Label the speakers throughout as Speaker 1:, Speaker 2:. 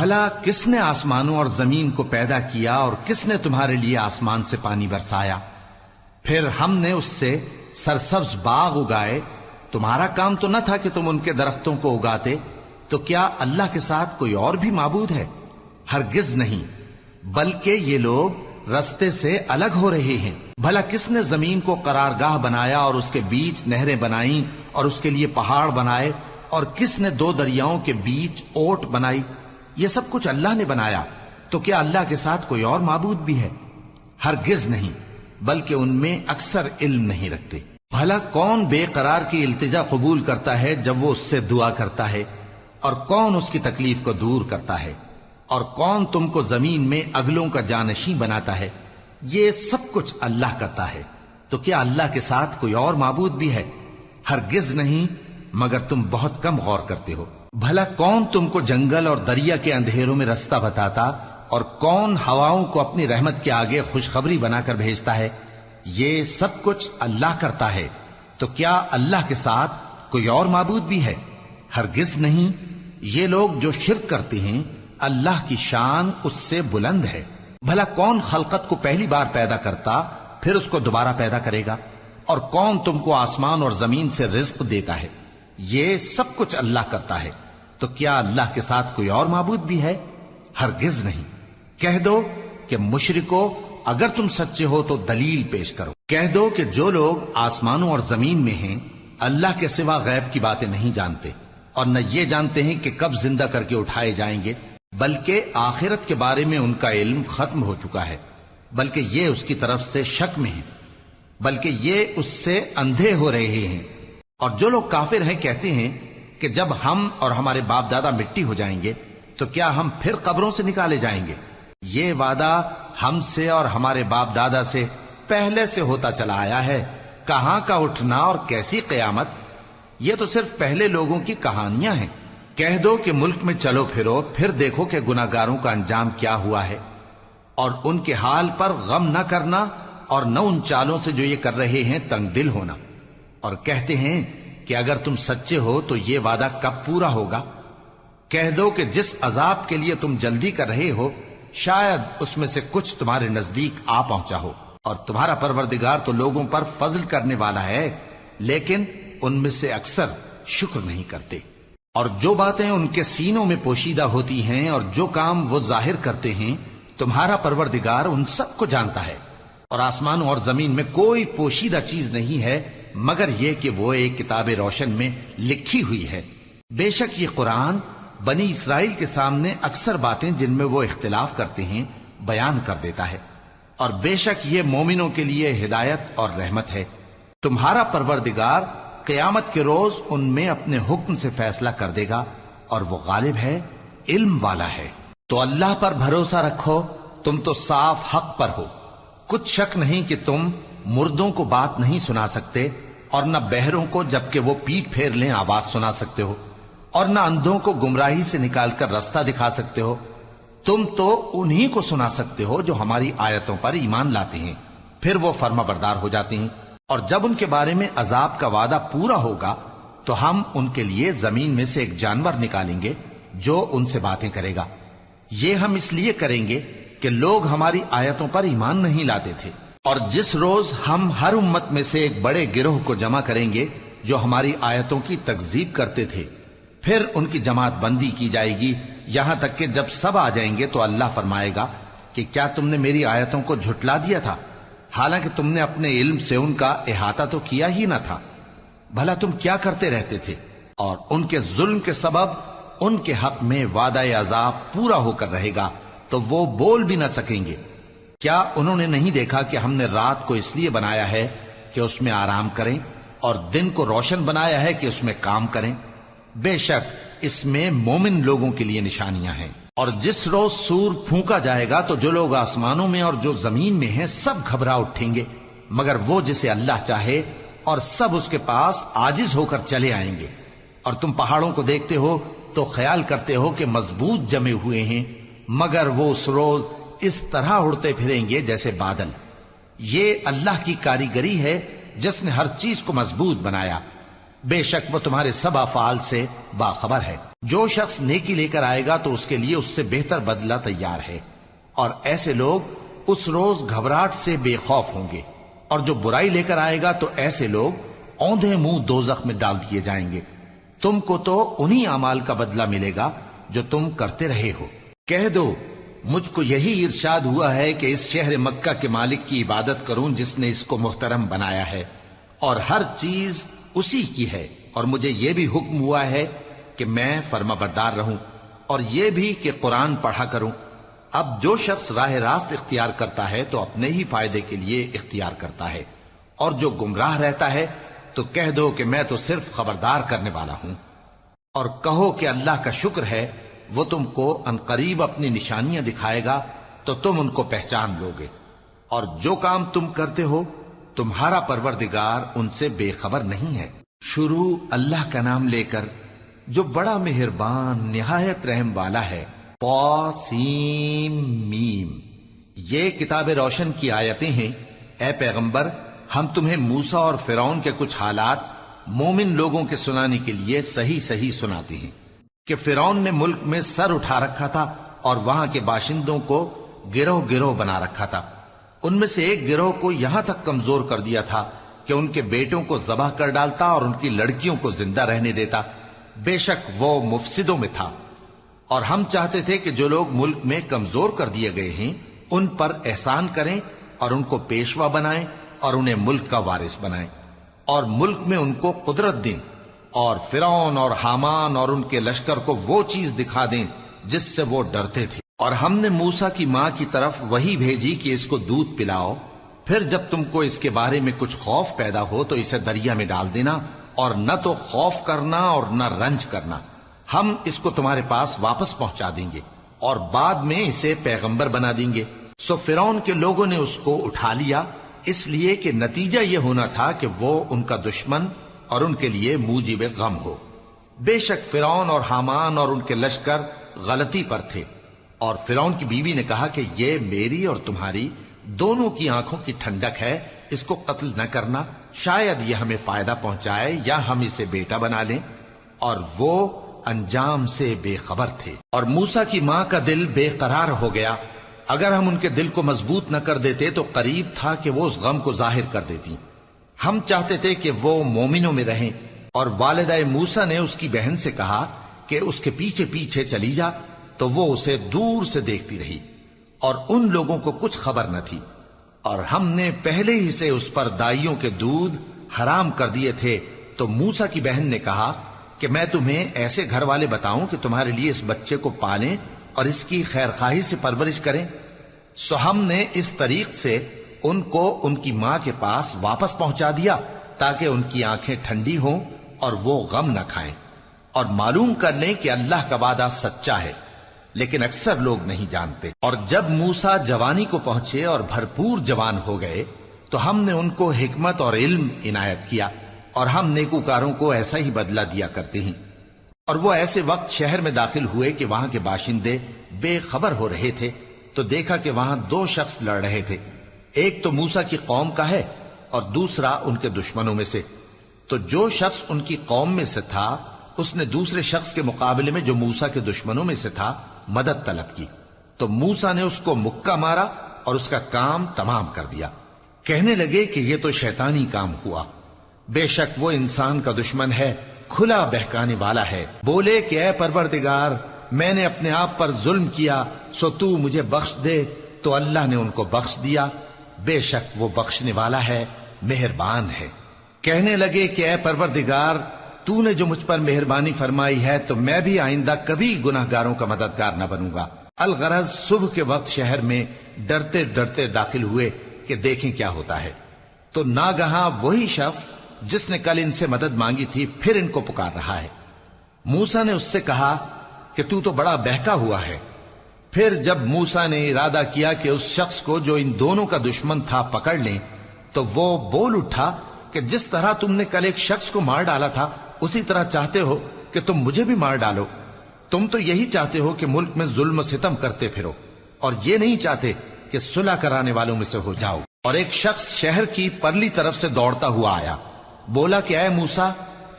Speaker 1: بھلا کس نے آسمانوں اور زمین کو پیدا کیا اور کس نے تمہارے لیے آسمان سے پانی برسایا؟ پھر ہم نے اس سے سرسبز باغ اگائے. تمہارا کام تو نہ تھا کہ تم ان کے درختوں کو اگاتے. تو کیا اللہ کے ساتھ کوئی اور بھی معبود ہے؟ ہرگز نہیں، بلکہ یہ لوگ رستے سے الگ ہو رہے ہیں. بھلا کس نے زمین کو قرارگاہ بنایا اور اس کے بیچ نہریں بنائیں اور اس کے لیے پہاڑ بنائے، اور کس نے دو دریاؤں کے بیچ اوٹ بنائی؟ یہ سب کچھ اللہ نے بنایا. تو کیا اللہ کے ساتھ کوئی اور معبود بھی ہے؟ ہرگز نہیں، بلکہ ان میں اکثر علم نہیں رکھتے. بھلا کون بے قرار کی التجا قبول کرتا ہے جب وہ اس سے دعا کرتا ہے، اور کون اس کی تکلیف کو دور کرتا ہے، اور کون تم کو زمین میں اگلوں کا جانشین بناتا ہے؟ یہ سب کچھ اللہ کرتا ہے. تو کیا اللہ کے ساتھ کوئی اور معبود بھی ہے؟ ہرگز نہیں، مگر تم بہت کم غور کرتے ہو. بھلا کون تم کو جنگل اور دریا کے اندھیروں میں رستہ بتاتا، اور کون ہواؤں کو اپنی رحمت کے آگے خوشخبری بنا کر بھیجتا ہے؟ یہ سب کچھ اللہ کرتا ہے. تو کیا اللہ کے ساتھ کوئی اور معبود بھی ہے؟ ہرگز نہیں. یہ لوگ جو شرک کرتے ہیں اللہ کی شان اس سے بلند ہے. بھلا کون خلقت کو پہلی بار پیدا کرتا پھر اس کو دوبارہ پیدا کرے گا؟ اور کون تم کو آسمان اور زمین سے رزق دیتا ہے؟ یہ سب کچھ اللہ کرتا ہے. تو کیا اللہ کے ساتھ کوئی اور معبود بھی ہے؟ ہرگز نہیں. کہہ دو کہ مشرکو، اگر تم سچے ہو تو دلیل پیش کرو. کہہ دو کہ جو لوگ آسمانوں اور زمین میں ہیں اللہ کے سوا غیب کی باتیں نہیں جانتے، اور نہ یہ جانتے ہیں کہ کب زندہ کر کے اٹھائے جائیں گے، بلکہ آخرت کے بارے میں ان کا علم ختم ہو چکا ہے، بلکہ یہ اس کی طرف سے شک میں ہیں، بلکہ یہ اس سے اندھے ہو رہے ہیں. اور جو لوگ کافر ہیں کہتے ہیں کہ جب ہم اور ہمارے باپ دادا مٹی ہو جائیں گے تو کیا ہم پھر قبروں سے نکالے جائیں گے؟ یہ وعدہ ہم سے اور ہمارے باپ دادا سے پہلے سے ہوتا چلا آیا ہے. کہاں کا اٹھنا اور کیسی قیامت؟ یہ تو صرف پہلے لوگوں کی کہانیاں ہیں. کہہ دو کہ ملک میں چلو پھرو، پھر دیکھو کہ گناہگاروں کا انجام کیا ہوا ہے، اور ان کے حال پر غم نہ کرنا، اور نہ ان چالوں سے جو یہ کر رہے ہیں تنگ دل ہونا. اور کہتے ہیں کہ اگر تم سچے ہو تو یہ وعدہ کب پورا ہوگا؟ کہہ دو کہ جس عذاب کے لیے تم جلدی کر رہے ہو شاید اس میں سے کچھ تمہارے نزدیک آ پہنچا ہو، اور تمہارا پروردگار تو لوگوں پر فضل کرنے والا ہے، لیکن ان میں سے اکثر شکر نہیں کرتے. اور جو باتیں ان کے سینوں میں پوشیدہ ہوتی ہیں اور جو کام وہ ظاہر کرتے ہیں تمہارا پروردگار ان سب کو جانتا ہے. اور آسمانوں اور زمین میں کوئی پوشیدہ چیز نہیں ہے مگر یہ کہ وہ ایک کتاب روشن میں لکھی ہوئی ہے. بے شک یہ قرآن بنی اسرائیل کے سامنے اکثر باتیں جن میں وہ اختلاف کرتے ہیں بیان کر دیتا ہے، اور بے شک یہ مومنوں کے لیے ہدایت اور رحمت ہے. تمہارا پروردگار قیامت کے روز ان میں اپنے حکم سے فیصلہ کر دے گا، اور وہ غالب ہے، علم والا ہے. تو اللہ پر بھروسہ رکھو، تم تو صاف حق پر ہو. کچھ شک نہیں کہ تم مردوں کو بات نہیں سنا سکتے، اور نہ بہروں کو جبکہ وہ پیٹ پھیر لیں آواز سنا سکتے ہو، اور نہ اندھوں کو گمراہی سے نکال کر رستہ دکھا سکتے ہو. تم تو انہی کو سنا سکتے ہو جو ہماری آیتوں پر ایمان لاتے ہیں، پھر وہ فرما بردار ہو جاتے ہیں. اور جب ان کے بارے میں عذاب کا وعدہ پورا ہوگا تو ہم ان کے لیے زمین میں سے ایک جانور نکالیں گے جو ان سے باتیں کرے گا. یہ ہم اس لیے کریں گے کہ لوگ ہماری آیتوں پر ایمان نہیں لاتے تھے. اور جس روز ہم ہر امت میں سے ایک بڑے گروہ کو جمع کریں گے جو ہماری آیتوں کی تکذیب کرتے تھے، پھر ان کی جماعت بندی کی جائے گی یہاں تک کہ جب سب آ جائیں گے تو اللہ فرمائے گا کہ کیا تم نے میری آیتوں کو جھٹلا دیا تھا، حالانکہ تم نے اپنے علم سے ان کا احاطہ تو کیا ہی نہ تھا. بھلا تم کیا کرتے رہتے تھے؟ اور ان کے ظلم کے سبب ان کے حق میں وعدہ عذاب پورا ہو کر رہے گا تو وہ بول بھی نہ سکیں گے. کیا انہوں نے نہیں دیکھا کہ ہم نے رات کو اس لیے بنایا ہے کہ اس میں آرام کریں، اور دن کو روشن بنایا ہے کہ اس میں کام کریں؟ بے شک اس میں مومن لوگوں کے لیے نشانیاں ہیں. اور جس روز سور پھونکا جائے گا تو جو لوگ آسمانوں میں اور جو زمین میں ہیں سب گھبرا اٹھیں گے مگر وہ جسے اللہ چاہے، اور سب اس کے پاس عاجز ہو کر چلے آئیں گے. اور تم پہاڑوں کو دیکھتے ہو تو خیال کرتے ہو کہ مضبوط جمے ہوئے ہیں، مگر وہ اس روز اس طرح اڑتے پھریں گے جیسے بادل. یہ اللہ کی کاریگری ہے جس نے ہر چیز کو مضبوط بنایا. بے شک وہ تمہارے سب افعال سے باخبر ہے۔ جو شخص نیکی لے کر آئے گا تو اس کے لیے اس سے بہتر بدلہ تیار ہے، اور ایسے لوگ اس روز گھبراہٹ سے بے خوف ہوں گے، اور جو برائی لے کر آئے گا تو ایسے لوگ اوندھے منہ دوزخ میں ڈال دیے جائیں گے۔ تم کو تو انہی اعمال کا بدلہ ملے گا جو تم کرتے رہے ہو۔ کہہ دو مجھ کو یہی ارشاد ہوا ہے کہ اس شہر مکہ کے مالک کی عبادت کروں جس نے اس کو محترم بنایا ہے، اور ہر چیز اسی کی ہے، اور مجھے یہ بھی حکم ہوا ہے کہ میں فرما بردار رہوں، اور یہ بھی کہ قرآن پڑھا کروں۔ اب جو شخص راہ راست اختیار کرتا ہے تو اپنے ہی فائدے کے لیے اختیار کرتا ہے، اور جو گمراہ رہتا ہے تو کہہ دو کہ میں تو صرف خبردار کرنے والا ہوں۔ اور کہو کہ اللہ کا شکر ہے وہ تم کو عنقریب اپنی نشانیاں دکھائے گا تو تم ان کو پہچان لوگے، اور جو کام تم کرتے ہو تمہارا پروردگار ان سے بے خبر نہیں ہے۔ شروع اللہ کا نام لے کر جو بڑا مہربان نہایت رحم والا ہے۔ طاسیم۔ یہ کتاب روشن کی آیتیں ہیں۔ اے پیغمبر، ہم تمہیں موسیٰ اور فرعون کے کچھ حالات مومن لوگوں کے سنانے کے لیے صحیح صحیح سناتے ہیں کہ فرعون نے ملک میں سر اٹھا رکھا تھا اور وہاں کے باشندوں کو گروہ گروہ بنا رکھا تھا۔ ان میں سے ایک گروہ کو یہاں تک کمزور کر دیا تھا کہ ان کے بیٹوں کو ذبح کر ڈالتا اور ان کی لڑکیوں کو زندہ رہنے دیتا۔ بے شک وہ مفسدوں میں تھا، اور ہم چاہتے تھے کہ جو لوگ ملک میں کمزور کر دیے گئے ہیں ان پر احسان کریں اور ان کو پیشوا بنائیں اور انہیں ملک کا وارث بنائیں، اور ملک میں ان کو قدرت دیں، اور فرعون اور حامان اور ان کے لشکر کو وہ چیز دکھا دیں جس سے وہ ڈرتے تھے۔ اور ہم نے موسیٰ کی ماں کی طرف وہی بھیجی کہ اس کو دودھ پلاؤ، پھر جب تم کو اس کے بارے میں کچھ خوف پیدا ہو تو اسے دریا میں ڈال دینا، اور نہ تو خوف کرنا اور نہ رنج کرنا، ہم اس کو تمہارے پاس واپس پہنچا دیں گے اور بعد میں اسے پیغمبر بنا دیں گے۔ سو فرعون کے لوگوں نے اس کو اٹھا لیا، اس لیے کہ نتیجہ یہ ہونا تھا کہ وہ ان کا دشمن اور ان کے لیے موجب غم ہو۔ بے شک فرعون اور حامان اور ان کے لشکر غلطی پر تھے، اور فرعون کی بیوی نے کہا کہ یہ میری اور تمہاری دونوں کی آنکھوں کی ٹھنڈک ہے، اس کو قتل نہ کرنا، شاید یہ ہمیں فائدہ پہنچائے یا ہم اسے بیٹا بنا لیں، اور وہ انجام سے بے خبر تھے۔ اور موسیٰ کی ماں کا دل بے قرار ہو گیا، اگر ہم ان کے دل کو مضبوط نہ کر دیتے تو قریب تھا کہ وہ اس غم کو ظاہر کر دیتی۔ ہم چاہتے تھے کہ وہ مومنوں میں رہیں، اور والدہ موسیٰ نے اس کی بہن سے کہا کہ اس کے پیچھے پیچھے چلی جا، تو وہ اسے دور سے دیکھتی رہی، اور ان لوگوں کو کچھ خبر نہ تھی، اور ہم نے پہلے ہی سے اس پر دائیوں کے دودھ حرام کر دیے تھے۔ تو موسیٰ کی بہن نے کہا کہ میں تمہیں ایسے گھر والے بتاؤں کہ تمہارے لیے اس بچے کو پالیں اور اس کی خیرخواہی سے پرورش کریں۔ سو ہم نے اس طریق سے ان کو ان کی ماں کے پاس واپس پہنچا دیا تاکہ ان کی آنکھیں ٹھنڈی ہوں اور وہ غم نہ کھائیں، اور معلوم کر لیں کہ اللہ کا وعدہ سچا ہے، لیکن اکثر لوگ نہیں جانتے۔ اور جب موسیٰ جوانی کو پہنچے اور بھرپور جوان ہو گئے تو ہم نے ان کو حکمت اور علم عنایت کیا، اور ہم نیکوکاروں کو ایسا ہی بدلہ دیا کرتے ہیں۔ اور وہ ایسے وقت شہر میں داخل ہوئے کہ وہاں کے باشندے بے خبر ہو رہے تھے، تو دیکھا کہ وہاں دو شخص لڑ رہے تھے، ایک تو موسیٰ کی قوم کا ہے اور دوسرا ان کے دشمنوں میں سے۔ تو جو شخص ان کی قوم میں سے تھا اس نے دوسرے شخص کے مقابلے میں جو موسیٰ کے دشمنوں میں سے تھا مدد طلب کی، تو موسیٰ نے اس کو مکہ مارا اور اس کا کام تمام کر دیا۔ کہنے لگے کہ یہ تو شیطانی کام ہوا، بے شک وہ انسان کا دشمن ہے، کھلا بہکانے والا ہے۔ بولے کہ اے پروردگار، میں نے اپنے آپ پر ظلم کیا، سو تو مجھے بخش دے، تو اللہ نے ان کو بخش دیا، بے شک وہ بخشنے والا ہے، مہربان ہے۔ کہنے لگے کہ اے پروردگار، تو نے جو مجھ پر مہربانی فرمائی ہے تو میں بھی آئندہ کبھی گناہ گاروں کا مددگار نہ بنوں گا۔ الغرض صبح کے وقت شہر میں ڈرتے ڈرتے داخل ہوئے کہ دیکھیں کیا ہوتا ہے، تو ناگہاں وہی شخص جس نے کل ان سے مدد مانگی تھی پھر ان کو پکار رہا ہے۔ موسیٰ نے اس سے کہا کہ تو بڑا بہکا ہوا ہے۔ پھر جب موسیٰ نے ارادہ کیا کہ اس شخص کو جو ان دونوں کا دشمن تھا پکڑ لیں، تو وہ بول اٹھا کہ جس طرح تم نے کل ایک شخص کو مار ڈالا تھا اسی طرح چاہتے ہو کہ تم مجھے بھی مار ڈالو۔ تم تو یہی چاہتے ہو کہ ملک میں ظلم و ستم کرتے پھرو، اور یہ نہیں چاہتے کہ صلح کرانے والوں میں سے ہو جاؤ۔ اور ایک شخص شہر کی پرلی طرف سے دوڑتا ہوا آیا، بولا کہ اے موسیٰ،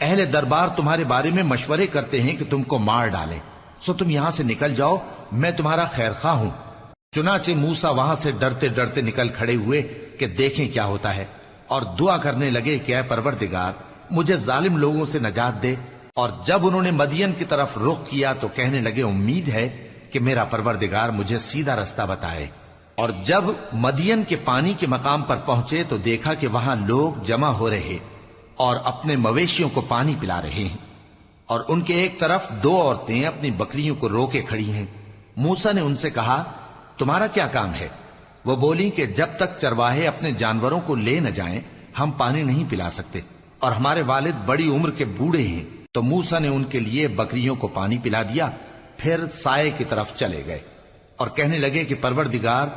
Speaker 1: اہل دربار تمہارے بارے میں مشورے کرتے ہیں کہ تم کو مار ڈالیں، سو تم یہاں سے نکل جاؤ، میں تمہارا خیر خواہ ہوں۔ چنانچہ موسیٰ وہاں سے ڈرتے ڈرتے نکل کھڑے ہوئے کہ دیکھیں کیا ہوتا ہے، اور دعا کرنے لگے کہ اے پروردگار مجھے ظالم لوگوں سے نجات دے۔ اور جب انہوں نے مدین کی طرف رخ کیا تو کہنے لگے امید ہے کہ میرا پروردگار مجھے سیدھا رستہ بتائے۔ اور جب مدین کے پانی کے مقام پر پہنچے تو دیکھا کہ وہاں لوگ جمع ہو رہے اور اپنے مویشیوں کو پانی پلا رہے ہیں، اور ان کے ایک طرف دو عورتیں اپنی بکریوں کو روکے کھڑی ہیں۔ موسیٰ نے ان سے کہا تمہارا کیا کام ہے؟ وہ بولی کہ جب تک چرواہے اپنے جانوروں کو لے نہ جائیں ہم پانی نہیں پلا سکتے، اور ہمارے والد بڑی عمر کے بوڑھے ہیں۔ تو موسیٰ نے ان کے لیے بکریوں کو پانی پلا دیا، پھر سائے کی طرف چلے گئے اور کہنے لگے کہ پروردگار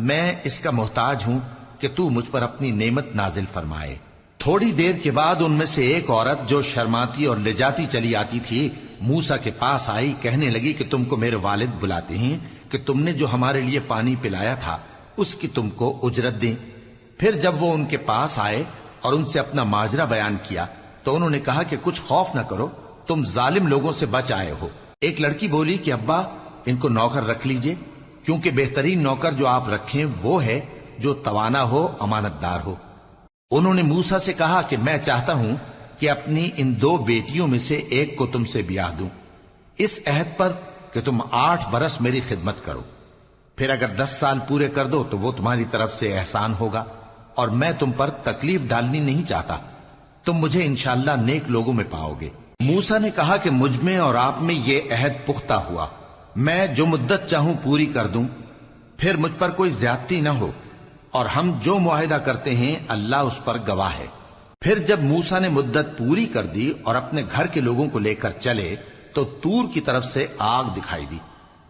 Speaker 1: میں اس کا محتاج ہوں کہ تو مجھ پر اپنی نعمت نازل فرمائے۔ تھوڑی دیر کے بعد ان میں سے ایک عورت جو شرماتی اور لجاتی چلی آتی تھی موسیٰ کے پاس آئی، کہنے لگی کہ تم کو میرے والد بلاتے ہیں کہ تم نے جو ہمارے لیے پانی پلایا تھا اس کی تم کو اجرت دیں۔ پھر جب وہ ان کے پاس آئے اور ان سے اپنا ماجرا بیان کیا تو انہوں نے کہا کہ کچھ خوف نہ کرو، تم ظالم لوگوں سے بچ آئے ہو۔ ایک لڑکی بولی کہ ابا ان کو نوکر رکھ لیجئے، کیونکہ بہترین نوکر جو آپ رکھیں وہ ہے جو توانا ہو، امانت دار ہو۔ انہوں نے موسیٰ سے کہا کہ میں چاہتا ہوں کہ اپنی ان دو بیٹیوں میں سے ایک کو تم سے بیاہ دوں، اس عہد پر کہ تم 8 برس میری خدمت کرو، پھر اگر 10 سال پورے کر دو تو وہ تمہاری طرف سے احسان ہوگا، اور میں تم پر تکلیف ڈالنی نہیں چاہتا، تم مجھے انشاءاللہ نیک لوگوں میں پاؤ گے۔ موسیٰ نے کہا کہ مجھ میں اور آپ میں یہ عہد پختہ ہوا، میں جو مدت چاہوں پوری کر دوں، پھر مجھ پر کوئی زیادتی نہ ہو، اور ہم جو معاہدہ کرتے ہیں اللہ اس پر گواہ ہے۔ پھر جب موسیٰ نے مدت پوری کر دی اور اپنے گھر کے لوگوں کو لے کر چلے تو طور کی طرف سے آگ دکھائی دی۔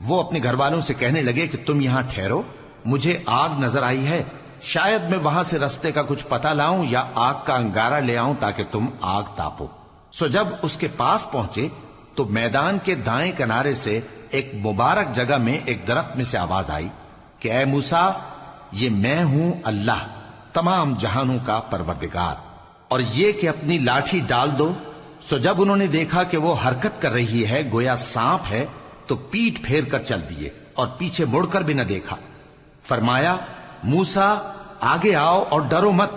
Speaker 1: وہ اپنے گھر والوں سے کہنے لگے کہ تم یہاں ٹھہرو، مجھے آگ نظر آئی ہے، شاید میں وہاں سے رستے کا کچھ پتہ لاؤں یا آگ کا انگارہ لے آؤں تاکہ تم آگ تاپو۔ سو جب اس کے پاس پہنچے تو میدان کے دائیں کنارے سے ایک مبارک جگہ میں ایک درخت میں سے آواز آئی کہ اے موسیٰ یہ میں ہوں اللہ تمام جہانوں کا پروردگار، اور یہ کہ اپنی لاٹھی ڈال دو۔ سو جب انہوں نے دیکھا کہ وہ حرکت کر رہی ہے گویا سانپ ہے تو پیٹ پھیر کر چل دیے اور پیچھے مڑ کر بھی نہ دیکھا۔ فرمایا موسیٰ آگے آؤ اور ڈرو مت،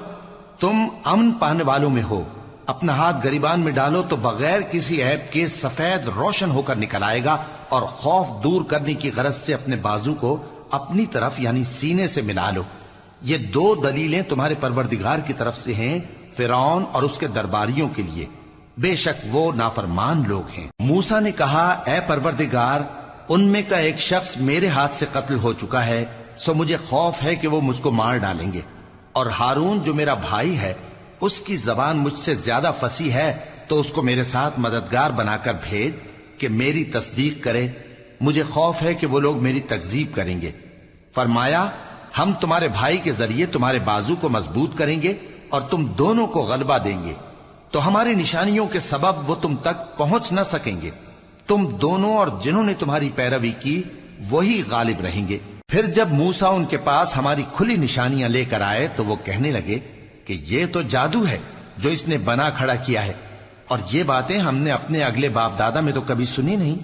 Speaker 1: تم امن پانے والوں میں ہو، اپنا ہاتھ گریبان میں ڈالو تو بغیر کسی عیب کے سفید روشن ہو کر نکل آئے گا، اور خوف دور کرنے کی غرض سے اپنے بازو کو اپنی طرف یعنی سینے سے ملا لو۔ یہ 2 دلیلیں تمہارے پروردگار کی طرف سے ہیں فرعون اور اس کے درباریوں کے لیے، بے شک وہ نافرمان لوگ ہیں۔ موسیٰ نے کہا اے پروردگار ان میں کا ایک شخص میرے ہاتھ سے قتل ہو چکا ہے، سو مجھے خوف ہے کہ وہ مجھ کو مار ڈالیں گے، اور ہارون جو میرا بھائی ہے اس کی زبان مجھ سے زیادہ فصیح ہے، تو اس کو میرے ساتھ مددگار بنا کر بھیج کہ میری تصدیق کرے، مجھے خوف ہے کہ وہ لوگ میری تکذیب کریں گے۔ فرمایا ہم تمہارے بھائی کے ذریعے تمہارے بازو کو مضبوط کریں گے اور تم دونوں کو غلبہ دیں گے، تو ہماری نشانیوں کے سبب وہ تم تک پہنچ نہ سکیں گے، تم دونوں اور جنہوں نے تمہاری پیروی کی وہی غالب رہیں گے۔ پھر جب موسیٰ ان کے پاس ہماری کھلی نشانیاں لے کر آئے تو وہ کہنے لگے کہ یہ تو جادو ہے جو اس نے بنا کھڑا کیا ہے، اور یہ باتیں ہم نے اپنے اگلے باپ دادا میں تو کبھی سنی نہیں۔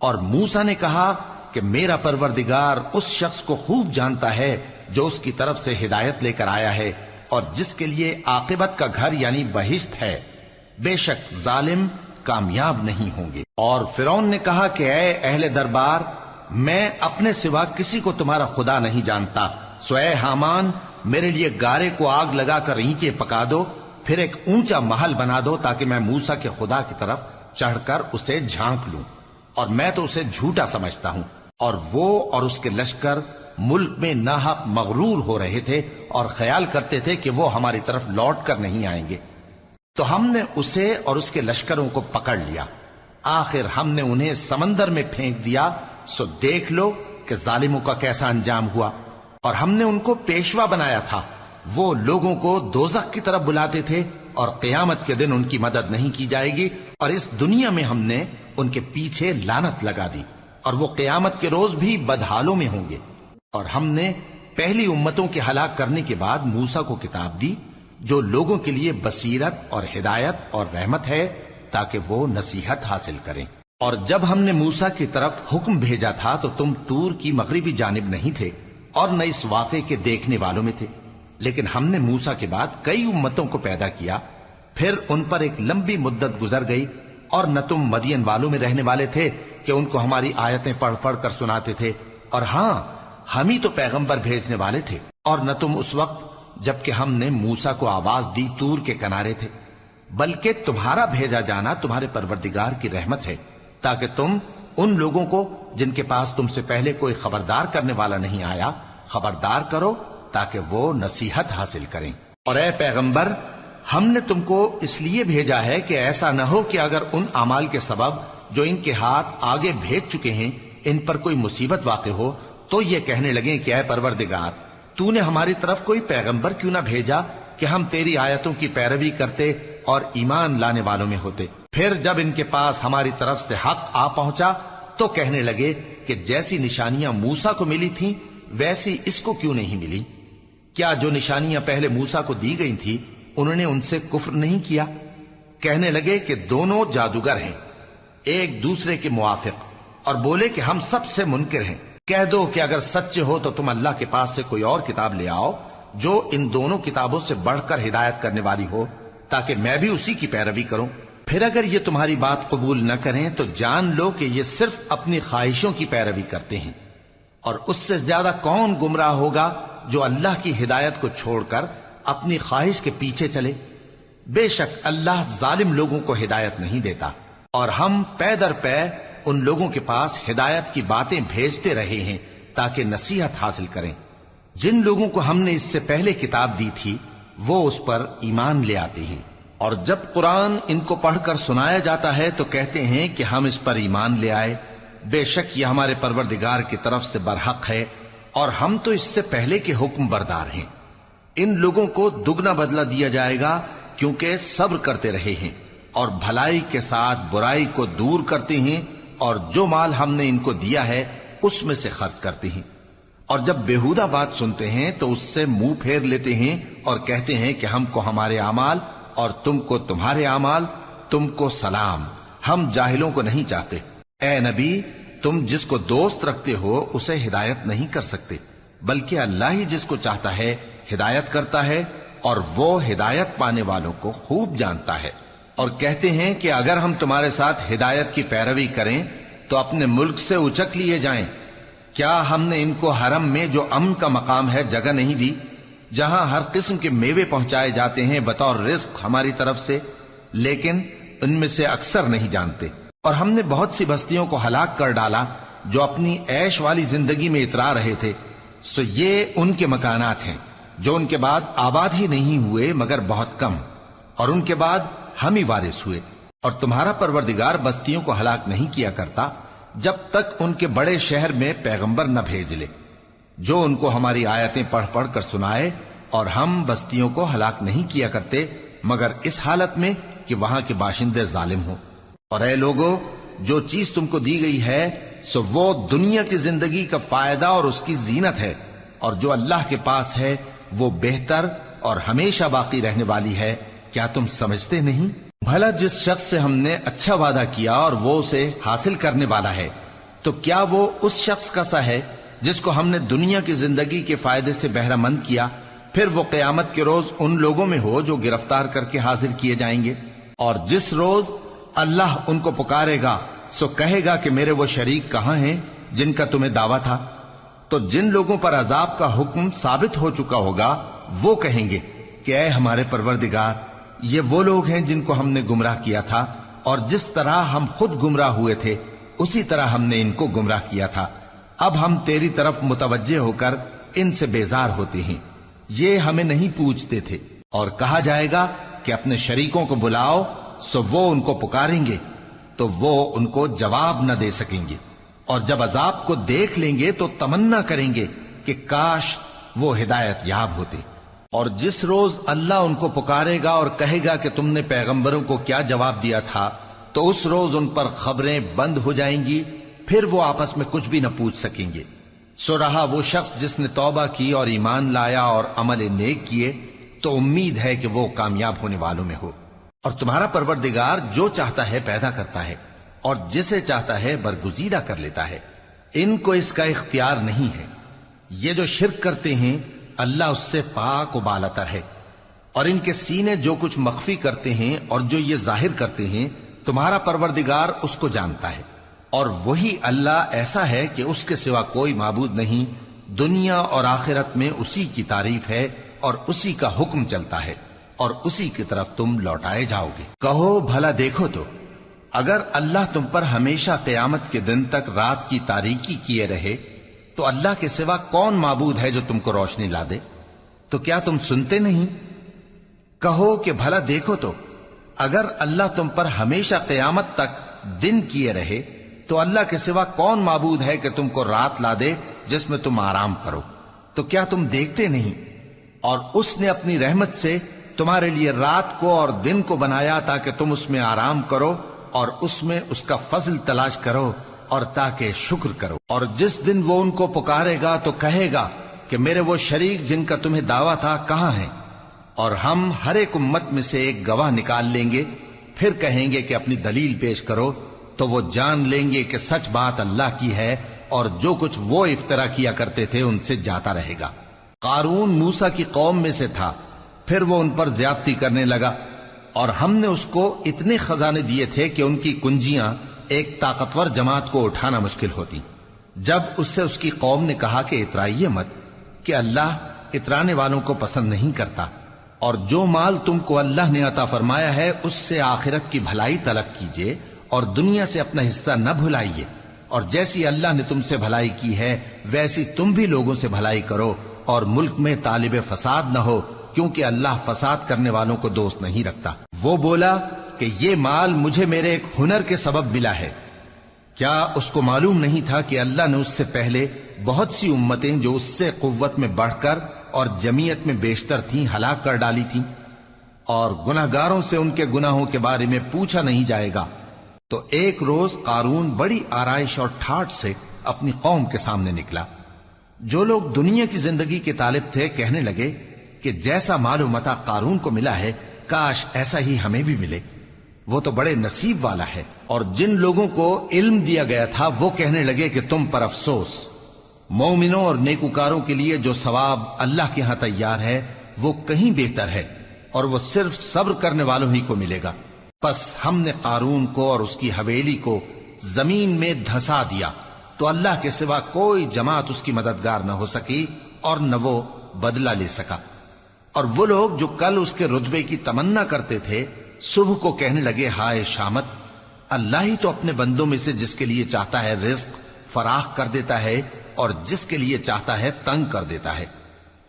Speaker 1: اور موسیٰ نے کہا کہ میرا پروردگار اس شخص کو خوب جانتا ہے جو اس کی طرف سے ہدایت لے کر آیا ہے اور جس کے لیے عاقبت کا گھر یعنی بہشت ہے، بے شک ظالم کامیاب نہیں ہوں گے۔ اور فرعون نے کہا کہ اے اہل دربار میں اپنے سوا کسی کو تمہارا خدا نہیں جانتا، سو اے حامان میرے لیے گارے کو آگ لگا کر اینٹیں پکا دو، پھر ایک اونچا محل بنا دو تاکہ میں موسیٰ کے خدا کی طرف چڑھ کر اسے جھانک لوں، اور میں تو اسے جھوٹا سمجھتا ہوں۔ اور وہ اور اس کے لشکر ملک میں ناحق مغرور ہو رہے تھے اور خیال کرتے تھے کہ وہ ہماری طرف لوٹ کر نہیں آئیں گے، تو ہم نے اسے اور اس کے لشکروں کو پکڑ لیا، آخر ہم نے انہیں سمندر میں پھینک دیا، سو دیکھ لو کہ ظالموں کا کیسا انجام ہوا۔ اور ہم نے ان کو پیشوا بنایا تھا، وہ لوگوں کو دوزخ کی طرف بلاتے تھے، اور قیامت کے دن ان کی مدد نہیں کی جائے گی، اور اس دنیا میں ہم نے ان کے پیچھے لعنت لگا دی، اور وہ قیامت کے روز بھی بدحالوں میں ہوں گے۔ اور ہم نے پہلی امتوں کے ہلاک کرنے کے بعد موسیٰ کو کتاب دی جو لوگوں کے لیے بصیرت اور ہدایت اور رحمت ہے تاکہ وہ نصیحت حاصل کریں۔ اور جب ہم نے موسیٰ کی طرف حکم بھیجا تھا تو تم طور کی مغربی جانب نہیں تھے اور نہ اس واقعے کے دیکھنے والوں میں تھے، لیکن ہم نے موسیٰ کے بعد کئی امتوں کو پیدا کیا، پھر ان پر ایک لمبی مدت گزر گئی، اور نہ تم مدین والوں میں رہنے والے تھے کہ ان کو ہماری آیتیں پڑھ پڑھ کر سناتے تھے، اور ہاں ہم ہی تو پیغمبر بھیجنے والے تھے، اور نہ تم اس وقت جبکہ ہم نے موسیٰ کو آواز دی طور کے کنارے تھے، بلکہ تمہارا بھیجا جانا تمہارے پروردگار کی رحمت ہے تاکہ تم ان لوگوں کو جن کے پاس تم سے پہلے کوئی خبردار کرنے والا نہیں آیا خبردار کرو تاکہ وہ نصیحت حاصل کریں۔ اور اے پیغمبر، ہم نے تم کو اس لیے بھیجا ہے کہ ایسا نہ ہو کہ اگر ان اعمال کے سبب جو ان کے ہاتھ آگے بھیج چکے ہیں ان پر کوئی مصیبت واقع ہو تو یہ کہنے لگیں کہ اے پروردگار، تو نے ہماری طرف کوئی پیغمبر کیوں نہ بھیجا کہ ہم تیری آیتوں کی پیروی کرتے اور ایمان لانے والوں میں ہوتے۔ پھر جب ان کے پاس ہماری طرف سے حق آ پہنچا تو کہنے لگے کہ جیسی نشانیاں موسیٰ کو ملی تھیں ویسی اس کو کیوں نہیں ملی؟ کیا جو نشانیاں پہلے موسیٰ کو دی گئی تھی انہوں نے ان سے کفر نہیں کیا؟ کہنے لگے کہ دونوں جادوگر ہیں ایک دوسرے کے موافق، اور بولے کہ ہم سب سے منکر ہیں۔ کہہ دو کہ اگر سچے ہو تو تم اللہ کے پاس سے کوئی اور کتاب لے آؤ جو ان دونوں کتابوں سے بڑھ کر ہدایت کرنے والی ہو تاکہ میں بھی اسی کی پیروی کروں۔ پھر اگر یہ تمہاری بات قبول نہ کریں تو جان لو کہ یہ صرف اپنی خواہشوں کی پیروی کرتے ہیں، اور اس سے زیادہ کون گمراہ ہوگا جو اللہ کی ہدایت کو چھوڑ کر اپنی خواہش کے پیچھے چلے۔ بے شک اللہ ظالم لوگوں کو ہدایت نہیں دیتا، اور ہم پے در پے ان لوگوں کے پاس ہدایت کی باتیں بھیجتے رہے ہیں تاکہ نصیحت حاصل کریں۔ جن لوگوں کو ہم نے اس سے پہلے کتاب دی تھی وہ اس پر ایمان لے آتے ہیں، اور جب قرآن ان کو پڑھ کر سنایا جاتا ہے تو کہتے ہیں کہ ہم اس پر ایمان لے آئے، بے شک یہ ہمارے پروردگار کی طرف سے برحق ہے اور ہم تو اس سے پہلے کے حکم بردار ہیں۔ ان لوگوں کو دگنا بدلہ دیا جائے گا کیونکہ صبر کرتے رہے ہیں اور بھلائی کے ساتھ برائی کو دور کرتے ہیں، اور جو مال ہم نے ان کو دیا ہے اس میں سے خرچ کرتے ہیں، اور جب بےہودہ بات سنتے ہیں تو اس سے منہ پھیر لیتے ہیں اور کہتے ہیں کہ ہم کو ہمارے اعمال اور تم کو تمہارے اعمال، تم کو سلام، ہم جاہلوں کو نہیں چاہتے۔ اے نبی، تم جس کو دوست رکھتے ہو اسے ہدایت نہیں کر سکتے، بلکہ اللہ ہی جس کو چاہتا ہے ہدایت کرتا ہے، اور وہ ہدایت پانے والوں کو خوب جانتا ہے۔ اور کہتے ہیں کہ اگر ہم تمہارے ساتھ ہدایت کی پیروی کریں تو اپنے ملک سے اچک لیے جائیں۔ کیا ہم نے ان کو حرم میں جو امن کا مقام ہے جگہ نہیں دی، جہاں ہر قسم کے میوے پہنچائے جاتے ہیں بطور رزق ہماری طرف سے؟ لیکن ان میں سے اکثر نہیں جانتے۔ اور ہم نے بہت سی بستیوں کو ہلاک کر ڈالا جو اپنی عیش والی زندگی میں اترا رہے تھے، سو یہ ان کے مکانات ہیں جو ان کے بعد آباد ہی نہیں ہوئے مگر بہت کم، اور ان کے بعد ہم ہی وارث ہوئے۔ اور تمہارا پروردگار بستیوں کو ہلاک نہیں کیا کرتا جب تک ان کے بڑے شہر میں پیغمبر نہ بھیج لے جو ان کو ہماری آیتیں پڑھ پڑھ کر سنائے، اور ہم بستیوں کو ہلاک نہیں کیا کرتے مگر اس حالت میں کہ وہاں کے باشندے ظالم ہوں۔ اور اے لوگو، جو چیز تم کو دی گئی ہے سو وہ دنیا کی زندگی کا فائدہ اور اس کی زینت ہے، اور جو اللہ کے پاس ہے وہ بہتر اور ہمیشہ باقی رہنے والی ہے۔ کیا تم سمجھتے نہیں؟ بھلا جس شخص سے ہم نے اچھا وعدہ کیا اور وہ اسے حاصل کرنے والا ہے تو کیا وہ اس شخص کا سا ہے جس کو ہم نے دنیا کی زندگی کے فائدے سے بہرہ مند کیا، پھر وہ قیامت کے روز ان لوگوں میں ہو جو گرفتار کر کے حاضر کیے جائیں گے؟ اور جس روز اللہ ان کو پکارے گا سو کہے گا کہ میرے وہ شریک کہاں ہیں جن کا تمہیں دعویٰ تھا؟ تو جن لوگوں پر عذاب کا حکم ثابت ہو چکا ہوگا وہ کہیں گے کہ اے ہمارے پروردگار، یہ وہ لوگ ہیں جن کو ہم نے گمراہ کیا تھا، اور جس طرح ہم خود گمراہ ہوئے تھے اسی طرح ہم نے ان کو گمراہ کیا تھا۔ اب ہم تیری طرف متوجہ ہو کر ان سے بیزار ہوتے ہیں، یہ ہمیں نہیں پوچھتے تھے۔ اور کہا جائے گا کہ اپنے شریکوں کو بلاؤ، سو وہ ان کو پکاریں گے تو وہ ان کو جواب نہ دے سکیں گے، اور جب عذاب کو دیکھ لیں گے تو تمنا کریں گے کہ کاش وہ ہدایت یاب ہوتے۔ اور جس روز اللہ ان کو پکارے گا اور کہے گا کہ تم نے پیغمبروں کو کیا جواب دیا تھا، تو اس روز ان پر خبریں بند ہو جائیں گی، پھر وہ آپس میں کچھ بھی نہ پوچھ سکیں گے۔ سو رہا وہ شخص جس نے توبہ کی اور ایمان لایا اور عمل نیک کیے، تو امید ہے کہ وہ کامیاب ہونے والوں میں ہو۔ اور تمہارا پروردگار جو چاہتا ہے پیدا کرتا ہے اور جسے چاہتا ہے برگزیدہ کر لیتا ہے، ان کو اس کا اختیار نہیں ہے۔ یہ جو شرک کرتے ہیں اللہ اس سے پاک و بالاتر ہے، اور ان کے سینے جو کچھ مخفی کرتے ہیں اور جو یہ ظاہر کرتے ہیں تمہارا پروردگار اس کو جانتا ہے۔ اور وہی اللہ ایسا ہے کہ اس کے سوا کوئی معبود نہیں، دنیا اور آخرت میں اسی کی تعریف ہے اور اسی کا حکم چلتا ہے، اور اسی کی طرف تم لوٹائے جاؤ گے۔ کہو بھلا دیکھو تو اگر اللہ تم پر ہمیشہ قیامت کے دن تک رات کی تاریکی کیے رہے تو اللہ کے سوا کون معبود ہے جو تم کو روشنی لا دے؟ تو کیا تم سنتے نہیں؟ کہو کہ بھلا دیکھو تو اگر اللہ تم پر ہمیشہ قیامت تک دن کیے رہے تو اللہ کے سوا کون معبود ہے کہ تم کو رات لا دے جس میں تم آرام کرو؟ تو کیا تم دیکھتے نہیں؟ اور اس نے اپنی رحمت سے تمہارے لیے رات کو اور دن کو بنایا تاکہ تم اس میں آرام کرو اور اس میں اس کا فضل تلاش کرو اور تاکہ شکر کرو۔ اور جس دن وہ ان کو پکارے گا تو کہے گا کہ میرے وہ شریک جن کا تمہیں دعویٰ تھا کہاں ہیں؟ اور ہم ہر ایک امت میں سے ایک گواہ نکال لیں گے، پھر کہیں گے کہ اپنی دلیل پیش کرو، تو وہ جان لیں گے کہ سچ بات اللہ کی ہے اور جو کچھ وہ افطرا کیا کرتے تھے ان سے جاتا رہے گا۔ قارون موسیٰ کی قوم میں سے تھا، پھر وہ ان پر زیادتی کرنے لگا، اور ہم نے اس کو اتنے خزانے دیے تھے کہ ان کی کنجیاں ایک طاقتور جماعت کو اٹھانا مشکل ہوتی۔ جب اس سے اس کی قوم نے کہا کہ اترائیے مت، کہ اللہ اترانے والوں کو پسند نہیں کرتا، اور جو مال تم کو اللہ نے عطا فرمایا ہے اس سے آخرت کی بھلائی طلب کیجیے اور دنیا سے اپنا حصہ نہ بھلائیے، اور جیسی اللہ نے تم سے بھلائی کی ہے ویسی تم بھی لوگوں سے بھلائی کرو، اور ملک میں طالب فساد نہ ہو، کیونکہ اللہ فساد کرنے والوں کو دوست نہیں رکھتا۔ وہ بولا کہ یہ مال مجھے میرے ایک ہنر کے سبب ملا ہے۔ کیا اس کو معلوم نہیں تھا کہ اللہ نے اس سے پہلے بہت سی امتیں جو اس سے قوت میں بڑھ کر اور جمعیت میں بیشتر تھیں ہلاک کر ڈالی تھیں، اور گناہگاروں سے ان کے گناہوں کے بارے میں پوچھا نہیں جائے گا؟ تو ایک روز قارون بڑی آرائش اور ٹھاٹ سے اپنی قوم کے سامنے نکلا۔ جو لوگ دنیا کی زندگی کے طالب تھے کہنے لگے کہ جیسا مال و متاع قارون کو ملا ہے کاش ایسا ہی ہمیں بھی ملے، وہ تو بڑے نصیب والا ہے۔ اور جن لوگوں کو علم دیا گیا تھا وہ کہنے لگے کہ تم پر افسوس، مومنوں اور نیکوکاروں کے لیے جو ثواب اللہ کے ہاں تیار ہے وہ کہیں بہتر ہے، اور وہ صرف صبر کرنے والوں ہی کو ملے گا۔ پس ہم نے قارون کو اور اس کی حویلی کو زمین میں دھسا دیا، تو اللہ کے سوا کوئی جماعت اس کی مددگار نہ ہو سکی اور نہ وہ بدلہ لے سکا۔ اور وہ لوگ جو کل اس کے رتبے کی تمنا کرتے تھے صبح کو کہنے لگے ہائے شامت، اللہ ہی تو اپنے بندوں میں سے جس کے لیے چاہتا ہے رزق فراخ کر دیتا ہے اور جس کے لیے چاہتا ہے تنگ کر دیتا ہے۔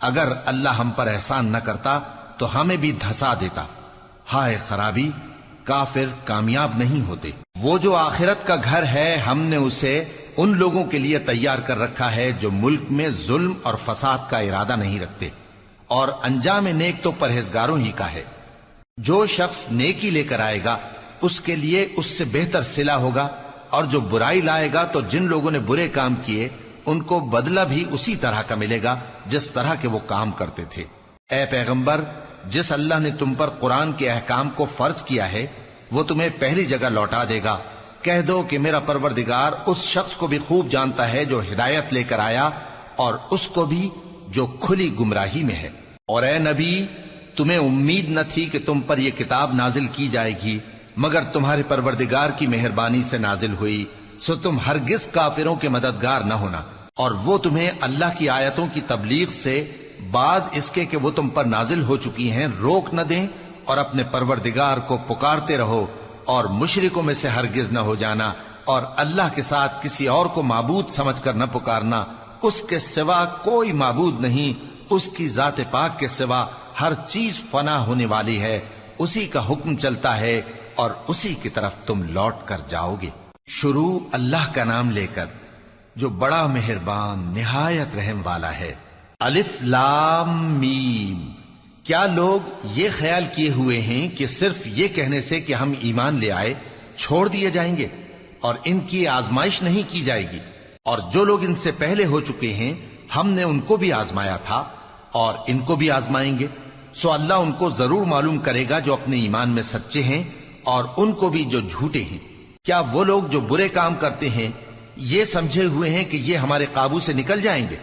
Speaker 1: اگر اللہ ہم پر احسان نہ کرتا تو ہمیں بھی دھسا دیتا۔ ہائے خرابی، کافر کامیاب نہیں ہوتے۔ وہ جو آخرت کا گھر ہے ہم نے اسے ان لوگوں کے لیے تیار کر رکھا ہے جو ملک میں ظلم اور فساد کا ارادہ نہیں رکھتے، اور انجام نیک تو پرہیزگاروں ہی کا ہے۔ جو شخص نیکی لے کر آئے گا اس کے لیے اس سے بہتر صلہ ہوگا، اور جو برائی لائے گا تو جن لوگوں نے برے کام کیے ان کو بدلہ بھی اسی طرح کا ملے گا جس طرح کے وہ کام کرتے تھے۔ اے پیغمبر، جس اللہ نے تم پر قرآن کے احکام کو فرض کیا ہے وہ تمہیں پہلی جگہ لوٹا دے گا۔ کہہ دو کہ میرا پروردگار اس شخص کو بھی خوب جانتا ہے جو ہدایت لے کر آیا اور اس کو بھی جو کھلی گمراہی میں ہے۔ اور اے نبی، تمہیں امید نہ تھی کہ تم پر یہ کتاب نازل کی جائے گی مگر تمہارے پروردگار کی مہربانی سے نازل ہوئی، سو تم ہرگز کافروں کے مددگار نہ ہونا، اور وہ تمہیں اللہ کی آیتوں کی تبلیغ سے بعد اس کے کہ وہ تم پر نازل ہو چکی ہیں روک نہ دیں، اور اپنے پروردگار کو پکارتے رہو اور مشرکوں میں سے ہرگز نہ ہو جانا، اور اللہ کے ساتھ کسی اور کو معبود سمجھ کر نہ پکارنا، اس کے سوا کوئی معبود نہیں، اس کی ذات پاک کے سوا ہر چیز فنا ہونے والی ہے، اسی کا حکم چلتا ہے اور اسی کی طرف تم لوٹ کر جاؤ گے۔ شروع اللہ کا نام لے کر جو بڑا مہربان نہایت رحم والا ہے۔ الف لام میم۔ کیا لوگ یہ خیال کیے ہوئے ہیں کہ صرف یہ کہنے سے کہ ہم ایمان لے آئے چھوڑ دیے جائیں گے اور ان کی آزمائش نہیں کی جائے گی؟ اور جو لوگ ان سے پہلے ہو چکے ہیں ہم نے ان کو بھی آزمایا تھا اور ان کو بھی آزمائیں گے، سو اللہ ان کو ضرور معلوم کرے گا جو اپنے ایمان میں سچے ہیں اور ان کو بھی جو جھوٹے ہیں۔ کیا وہ لوگ جو برے کام کرتے ہیں یہ سمجھے ہوئے ہیں کہ یہ ہمارے قابو سے نکل جائیں گے؟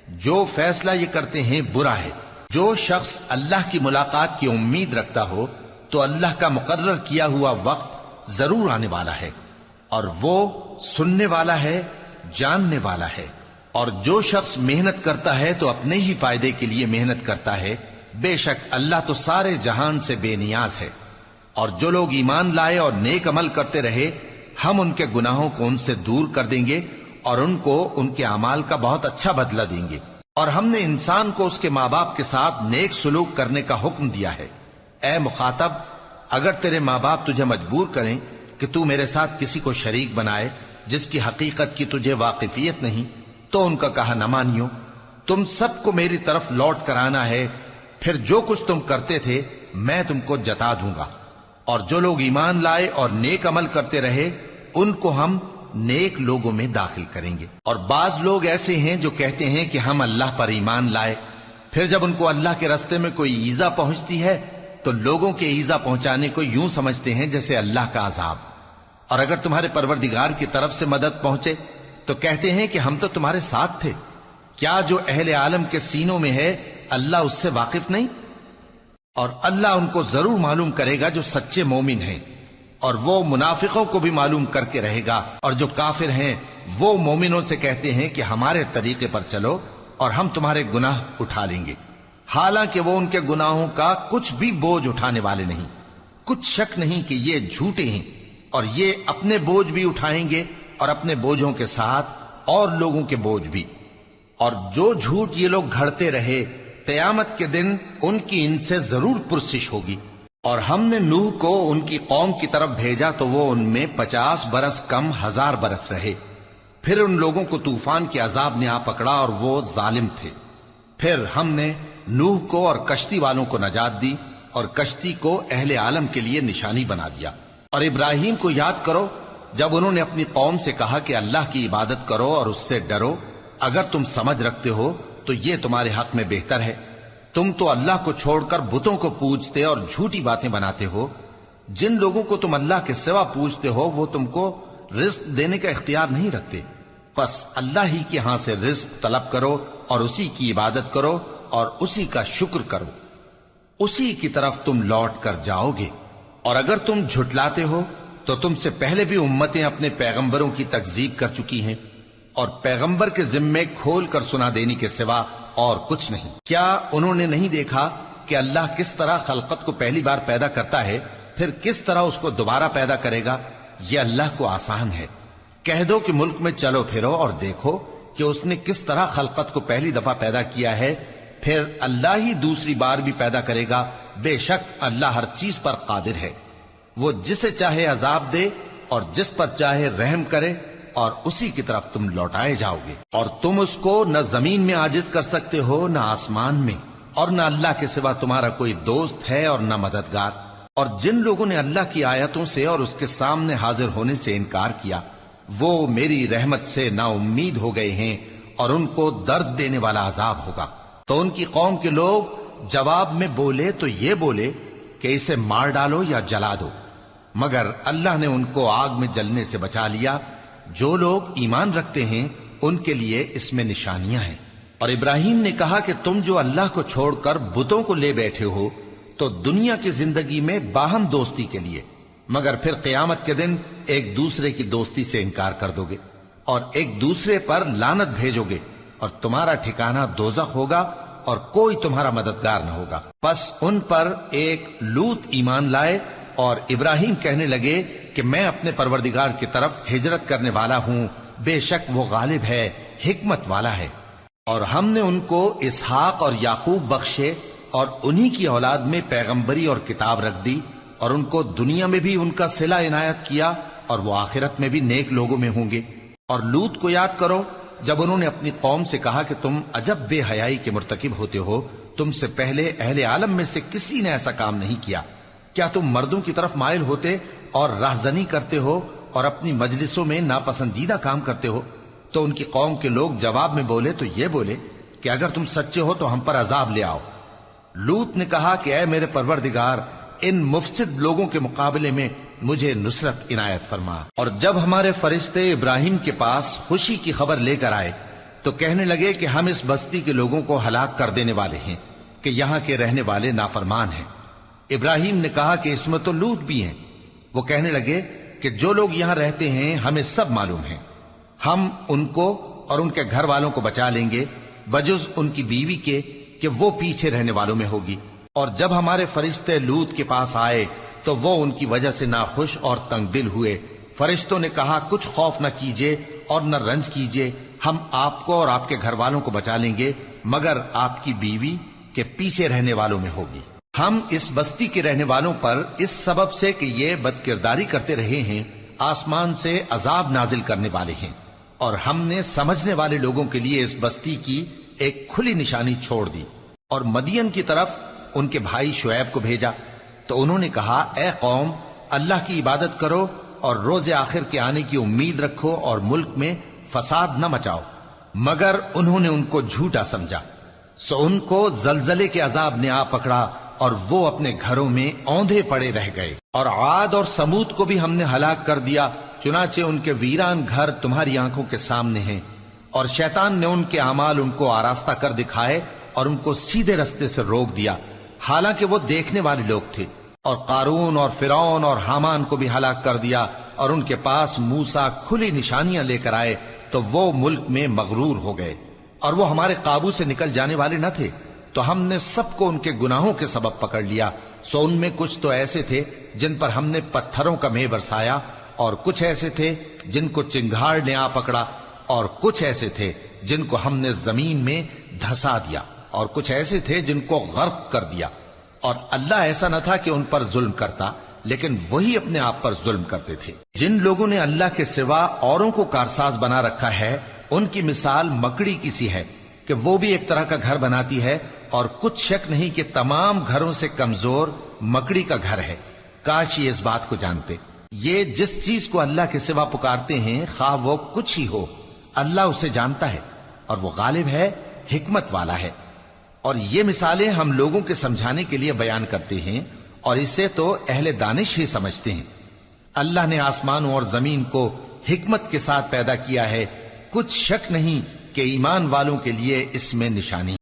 Speaker 1: جو فیصلہ یہ کرتے ہیں برا ہے۔ جو شخص اللہ کی ملاقات کی امید رکھتا ہو تو اللہ کا مقرر کیا ہوا وقت ضرور آنے والا ہے، اور وہ سننے والا ہے، جاننے والا ہے۔ اور جو شخص محنت کرتا ہے تو اپنے ہی فائدے کے لیے محنت کرتا ہے، بے شک اللہ تو سارے جہان سے بے نیاز ہے۔ اور جو لوگ ایمان لائے اور نیک عمل کرتے رہے، ہم ان کے گناہوں کو ان سے دور کر دیں گے اور ان کو ان کے اعمال کا بہت اچھا بدلہ دیں گے۔ اور ہم نے انسان کو اس کے ماں باپ کے ساتھ نیک سلوک کرنے کا حکم دیا ہے۔ اے مخاطب، اگر تیرے ماں باپ تجھے مجبور کریں کہ تو میرے ساتھ کسی کو شریک بنائے جس کی حقیقت کی تجھے واقفیت نہیں، تو ان کا کہا نہ مانیو۔ تم سب کو میری طرف لوٹ کر آنا ہے، پھر جو کچھ تم کرتے تھے میں تم کو جتا دوں گا۔ اور جو لوگ ایمان لائے اور نیک عمل کرتے رہے ان کو ہم نیک لوگوں میں داخل کریں گے۔ اور بعض لوگ ایسے ہیں جو کہتے ہیں کہ ہم اللہ پر ایمان لائے، پھر جب ان کو اللہ کے راستے میں کوئی ایذا پہنچتی ہے تو لوگوں کے ایذا پہنچانے کو یوں سمجھتے ہیں جیسے اللہ کا عذاب۔ اور اگر تمہارے پروردگار کی طرف سے مدد پہنچے تو کہتے ہیں کہ ہم تو تمہارے ساتھ تھے۔ کیا جو اہل عالم کے سینوں میں ہے اللہ اس سے واقف نہیں؟ اور اللہ ان کو ضرور معلوم کرے گا جو سچے مومن ہیں، اور وہ منافقوں کو بھی معلوم کر کے رہے گا۔ اور جو کافر ہیں وہ مومنوں سے کہتے ہیں کہ ہمارے طریقے پر چلو اور ہم تمہارے گناہ اٹھا لیں گے، حالانکہ وہ ان کے گناہوں کا کچھ بھی بوجھ اٹھانے والے نہیں۔ کچھ شک نہیں کہ یہ جھوٹے ہیں، اور یہ اپنے بوجھ بھی اٹھائیں گے اور اپنے بوجھوں کے ساتھ اور لوگوں کے بوجھ بھی۔ اور جو جھوٹ یہ لوگ گھڑتے رہے، قیامت کے دن ان کی ان سے ضرور پرسش ہوگی۔ اور ہم نے نوح کو ان کی قوم کی طرف بھیجا تو وہ ان میں 50 برس کم 1000 برس رہے۔ پھر ان لوگوں کو طوفان کے عذاب نے آ پکڑا اور وہ ظالم تھے۔ پھر ہم نے نوح کو اور کشتی والوں کو نجات دی اور کشتی کو اہل عالم کے لیے نشانی بنا دیا۔ اور ابراہیم کو یاد کرو جب انہوں نے اپنی قوم سے کہا کہ اللہ کی عبادت کرو اور اس سے ڈرو، اگر تم سمجھ رکھتے ہو تو یہ تمہارے حق میں بہتر ہے۔ تم تو اللہ کو چھوڑ کر بتوں کو پوجتے اور جھوٹی باتیں بناتے ہو۔ جن لوگوں کو تم اللہ کے سوا پوجتے ہو وہ تم کو رزق دینے کا اختیار نہیں رکھتے، پس اللہ ہی کے ہاں سے رزق طلب کرو اور اسی کی عبادت کرو اور اسی کا شکر کرو، اسی کی طرف تم لوٹ کر جاؤ گے۔ اور اگر تم جھٹلاتے ہو تو تم سے پہلے بھی امتیں اپنے پیغمبروں کی تکذیب کر چکی ہیں، اور پیغمبر کے ذمے کھول کر سنا دینے کے سوا اور کچھ نہیں۔ کیا انہوں نے نہیں دیکھا کہ اللہ کس طرح خلقت کو پہلی بار پیدا کرتا ہے، پھر کس طرح اس کو دوبارہ پیدا کرے گا؟ یہ اللہ کو آسان ہے۔ کہہ دو کہ ملک میں چلو پھرو اور دیکھو کہ اس نے کس طرح خلقت کو پہلی دفعہ پیدا کیا ہے، پھر اللہ ہی دوسری بار بھی پیدا کرے گا۔ بے شک اللہ ہر چیز پر قادر ہے۔ وہ جسے چاہے عذاب دے اور جس پر چاہے رحم کرے، اور اسی کی طرف تم لوٹائے جاؤ گے۔ اور تم اس کو نہ زمین میں عاجز کر سکتے ہو نہ آسمان میں، اور نہ اللہ کے سوا تمہارا کوئی دوست ہے اور نہ مددگار۔ اور جن لوگوں نے اللہ کی آیتوں سے اور اس کے سامنے حاضر ہونے سے انکار کیا، وہ میری رحمت سے نا امید ہو گئے ہیں اور ان کو درد دینے والا عذاب ہوگا۔ تو ان کی قوم کے لوگ جواب میں بولے تو یہ بولے کہ اسے مار ڈالو یا جلا دو، مگر اللہ نے ان کو آگ میں جلنے سے بچا لیا۔ جو لوگ ایمان رکھتے ہیں ان کے لیے اس میں نشانیاں ہیں۔ اور ابراہیم نے کہا کہ تم جو اللہ کو چھوڑ کر بتوں کو لے بیٹھے ہو تو دنیا کی زندگی میں باہم دوستی کے لیے، مگر پھر قیامت کے دن ایک دوسرے کی دوستی سے انکار کر دو گے اور ایک دوسرے پر لعنت بھیجو گے، اور تمہارا ٹھکانہ دوزخ ہوگا اور کوئی تمہارا مددگار نہ ہوگا۔ پس ان پر ایک لوط ایمان لائے، اور ابراہیم کہنے لگے کہ میں اپنے پروردگار کی طرف ہجرت کرنے والا ہوں، بے شک وہ غالب ہے، حکمت والا ہے۔ اور ہم نے ان کو اسحاق اور یعقوب بخشے اور انہی کی اولاد میں پیغمبری اور کتاب رکھ دی، اور ان کو دنیا میں بھی ان کا صلہ عنایت کیا، اور وہ آخرت میں بھی نیک لوگوں میں ہوں گے۔ اور لوط کو یاد کرو جب انہوں نے اپنی قوم سے کہا کہ تم عجب بے حیائی کے مرتکب ہوتے ہو، تم سے پہلے اہل عالم میں سے کسی نے ایسا کام نہیں کیا۔ کیا تم مردوں کی طرف مائل ہوتے اور راہزنی کرتے ہو اور اپنی مجلسوں میں ناپسندیدہ کام کرتے ہو؟ تو ان کی قوم کے لوگ جواب میں بولے تو یہ بولے کہ اگر تم سچے ہو تو ہم پر عذاب لے آؤ۔ لوط نے کہا کہ اے میرے پروردگار، ان مفسد لوگوں کے مقابلے میں مجھے نصرت عنایت فرما۔ اور جب ہمارے فرشتے ابراہیم کے پاس خوشی کی خبر لے کر آئے تو کہنے لگے کہ ہم اس بستی کے لوگوں کو ہلاک کر دینے والے ہیں کہ یہاں کے رہنے والے نافرمان ہیں۔ ابراہیم نے کہا کہ اس میں تو لوط بھی ہیں۔ وہ کہنے لگے کہ جو لوگ یہاں رہتے ہیں ہمیں سب معلوم ہیں، ہم ان کو اور ان کے گھر والوں کو بچا لیں گے بجز ان کی بیوی کے کہ وہ پیچھے رہنے والوں میں ہوگی۔ اور جب ہمارے فرشتے لوط کے پاس آئے تو وہ ان کی وجہ سے ناخوش اور تنگ دل ہوئے۔ فرشتوں نے کہا کچھ خوف نہ کیجیے اور نہ رنج کیجیے، ہم آپ کو اور آپ کے گھر والوں کو بچا لیں گے مگر آپ کی بیوی کے پیچھے رہنے والوں میں ہوگی۔ ہم اس بستی کے رہنے والوں پر اس سبب سے کہ یہ بدکرداری کرتے رہے ہیں آسمان سے عذاب نازل کرنے والے ہیں، اور ہم نے سمجھنے والے لوگوں کے لیے اس بستی کی ایک کھلی نشانی چھوڑ دی۔ اور مدین کی طرف ان کے بھائی شعیب کو بھیجا تو انہوں نے کہا اے قوم، اللہ کی عبادت کرو اور روز آخر کے آنے کی امید رکھو اور ملک میں فساد نہ مچاؤ، مگر انہوں نے ان کو جھوٹا سمجھا، سو ان کو زلزلے کے عذاب نے آ پکڑا اور وہ اپنے گھروں میں اوندھے پڑے رہ گئے۔ اور عاد اور سمود کو بھی ہم نے ہلاک کر دیا، چنانچہ ان کے ویران گھر تمہاری آنکھوں کے سامنے ہیں، اور شیطان نے ان کے اعمال ان کو آراستہ کر دکھائے اور ان کو سیدھے رستے سے روک دیا، حالانکہ وہ دیکھنے والے لوگ تھے۔ اور قارون اور فرعون اور حامان کو بھی ہلاک کر دیا، اور ان کے پاس موسیٰ کھلی نشانیاں لے کر آئے تو وہ ملک میں مغرور ہو گئے، اور وہ ہمارے قابو سے نکل جانے والے نہ تھے، تو ہم نے سب کو ان کے گناہوں کے سبب پکڑ لیا۔ سو ان میں کچھ تو ایسے تھے جن پر ہم نے پتھروں کا مے برسایا، اور کچھ ایسے تھے جن کو چنگھاڑ نے آ پکڑا، اور کچھ ایسے تھے جن کو ہم نے زمین میں دھسا دیا، اور کچھ ایسے تھے جن کو غرق کر دیا۔ اور اللہ ایسا نہ تھا کہ ان پر ظلم کرتا، لیکن وہی اپنے آپ پر ظلم کرتے تھے۔ جن لوگوں نے اللہ کے سوا اوروں کو کارساز بنا رکھا ہے، ان کی مثال مکڑی کی سی ہے کہ وہ بھی ایک طرح کا گھر بناتی ہے، اور کچھ شک نہیں کہ تمام گھروں سے کمزور مکڑی کا گھر ہے۔ کاش یہ اس بات کو جانتے۔ یہ جس چیز کو اللہ کے سوا پکارتے ہیں خواہ وہ کچھ ہی ہو، اللہ اسے جانتا ہے اور وہ غالب ہے، حکمت والا ہے۔ اور یہ مثالیں ہم لوگوں کے سمجھانے کے لیے بیان کرتے ہیں، اور اسے تو اہل دانش ہی سمجھتے ہیں۔ اللہ نے آسمانوں اور زمین کو حکمت کے ساتھ پیدا کیا ہے، کچھ شک نہیں کہ ایمان والوں کے لیے اس میں نشانی